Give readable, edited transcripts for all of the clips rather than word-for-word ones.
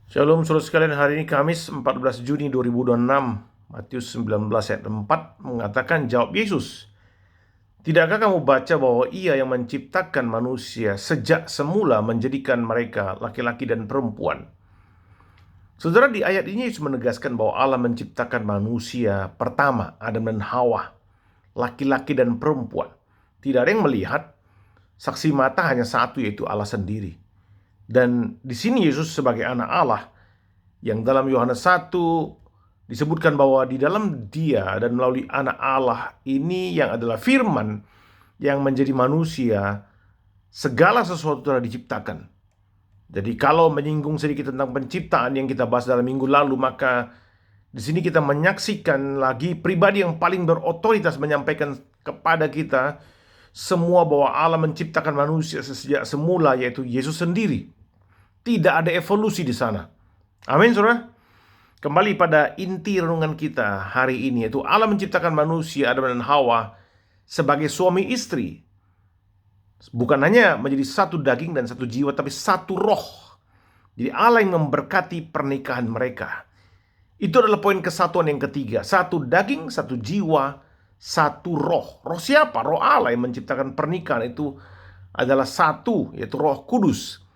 Shalom saudara sekalian, hari ini Kamis 14 Juni 2026. Matius 19 ayat 4 mengatakan, jawab Yesus, "Tidakkah kamu baca bahwa Ia yang menciptakan manusia sejak semula menjadikan mereka laki-laki dan perempuan?" Saudara, di ayat ini Yesus menegaskan bahwa Allah menciptakan manusia pertama, Adam dan Hawa, laki-laki dan perempuan. Tidak ada yang melihat, saksi mata hanya satu, yaitu Allah sendiri. Dan di sini Yesus sebagai anak Allah, yang dalam Yohanes 1 disebutkan bahwa di dalam Dia dan melalui anak Allah ini yang adalah firman yang menjadi manusia, segala sesuatu telah diciptakan. Jadi kalau menyinggung sedikit tentang penciptaan yang kita bahas dalam minggu lalu, maka di sini kita menyaksikan lagi pribadi yang paling berotoritas menyampaikan kepada kita semua bahwa Allah menciptakan manusia sejak semula, yaitu Yesus sendiri. Tidak ada evolusi di sana. Amin, saudara. Kembali pada inti renungan kita hari ini, yaitu Allah menciptakan manusia, Adam dan Hawa, sebagai suami istri. Bukan hanya menjadi satu daging dan satu jiwa, tapi satu roh. Jadi Allah yang memberkati pernikahan mereka. Itu adalah poin kesatuan yang ketiga. Satu daging, satu jiwa, satu roh. Roh siapa? Roh Allah yang menciptakan pernikahan itu adalah satu, yaitu Roh Kudus.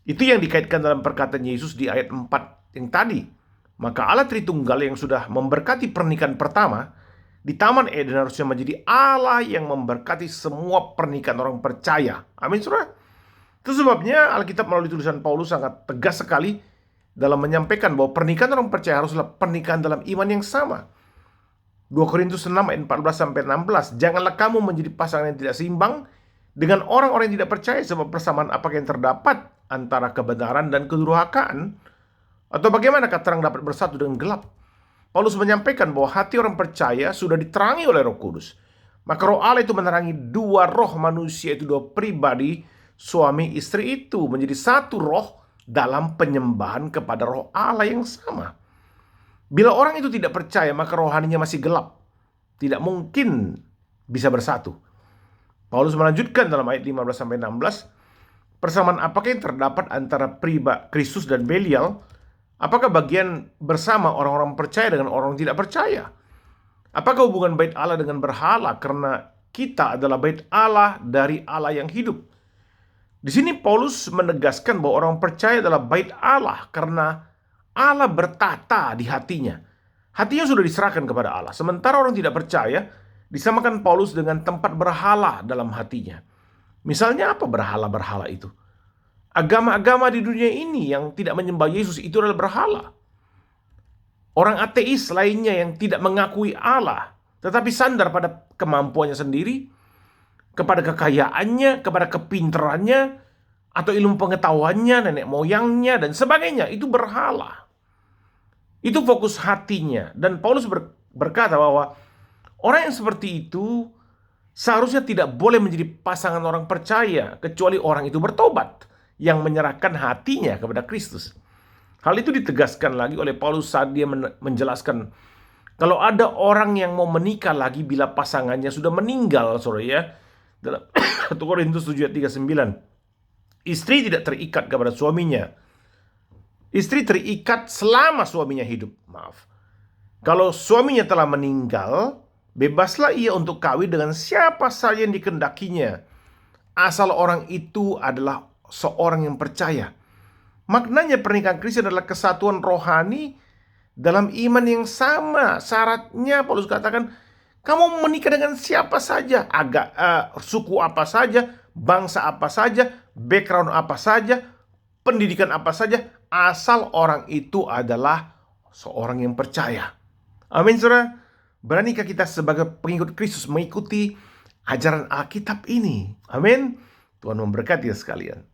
Itu yang dikaitkan dalam perkataan Yesus di ayat 4 yang tadi. Maka Allah Tritunggal yang sudah memberkati pernikahan pertama di Taman Eden harusnya menjadi Allah yang memberkati semua pernikahan orang percaya. Amin, saudara. Itu sebabnya Alkitab melalui tulisan Paulus sangat tegas sekali dalam menyampaikan bahwa pernikahan orang percaya haruslah pernikahan dalam iman yang sama. 2 Korintus 6 ayat 14-16. Janganlah kamu menjadi pasangan yang tidak seimbang dengan orang-orang yang tidak percaya, sebab persamaan apakah yang terdapat antara kebenaran dan kedurhakaan? Atau bagaimanakah terang dapat bersatu dengan gelap? Paulus menyampaikan bahwa hati orang percaya sudah diterangi oleh Roh Kudus. Maka Roh Allah itu menerangi dua roh manusia, itu dua pribadi, suami istri itu menjadi satu roh dalam penyembahan kepada Roh Allah yang sama. Bila orang itu tidak percaya, maka rohaninya masih gelap, tidak mungkin bisa bersatu. Paulus melanjutkan dalam ayat 15-16, persamaan apakah yang terdapat antara Kristus dan Belial? Apakah bagian bersama orang-orang percaya dengan orang tidak percaya? Apakah hubungan bait Allah dengan berhala? Karena kita adalah bait Allah dari Allah yang hidup. Di sini Paulus menegaskan bahwa orang percaya adalah bait Allah karena Allah bertata di hatinya. Hatinya sudah diserahkan kepada Allah. Sementara orang tidak percaya disamakan Paulus dengan tempat berhala dalam hatinya. Misalnya apa berhala-berhala itu? Agama-agama di dunia ini yang tidak menyembah Yesus itu adalah berhala. Orang ateis lainnya yang tidak mengakui Allah, tetapi sandar pada kemampuannya sendiri, kepada kekayaannya, kepada kepintarannya, atau ilmu pengetahuannya, nenek moyangnya, dan sebagainya, itu berhala. Itu fokus hatinya. Dan Paulus berkata bahwa orang yang seperti itu seharusnya tidak boleh menjadi pasangan orang percaya, kecuali orang itu bertobat, yang menyerahkan hatinya kepada Kristus. Hal itu ditegaskan lagi oleh Paulus saat dia menjelaskan kalau ada orang yang mau menikah lagi bila pasangannya sudah meninggal, saudara ya. Dalam 1 Korintus 7 ayat 39. Istri tidak terikat kepada suaminya. Istri terikat selama suaminya hidup. Maaf. Kalau suaminya telah meninggal, bebaslah ia untuk kawin dengan siapa saja yang dikehendakinya, asal orang itu adalah seorang yang percaya. Maknanya pernikahan Kristen adalah kesatuan rohani dalam iman yang sama. Syaratnya Paulus katakan, kamu menikah dengan siapa saja, suku apa saja, bangsa apa saja, background apa saja, pendidikan apa saja, asal orang itu adalah seorang yang percaya. Amin, saudara. Beranikah kita sebagai pengikut Kristus mengikuti ajaran Alkitab ini? Amin. Tuhan memberkati sekalian.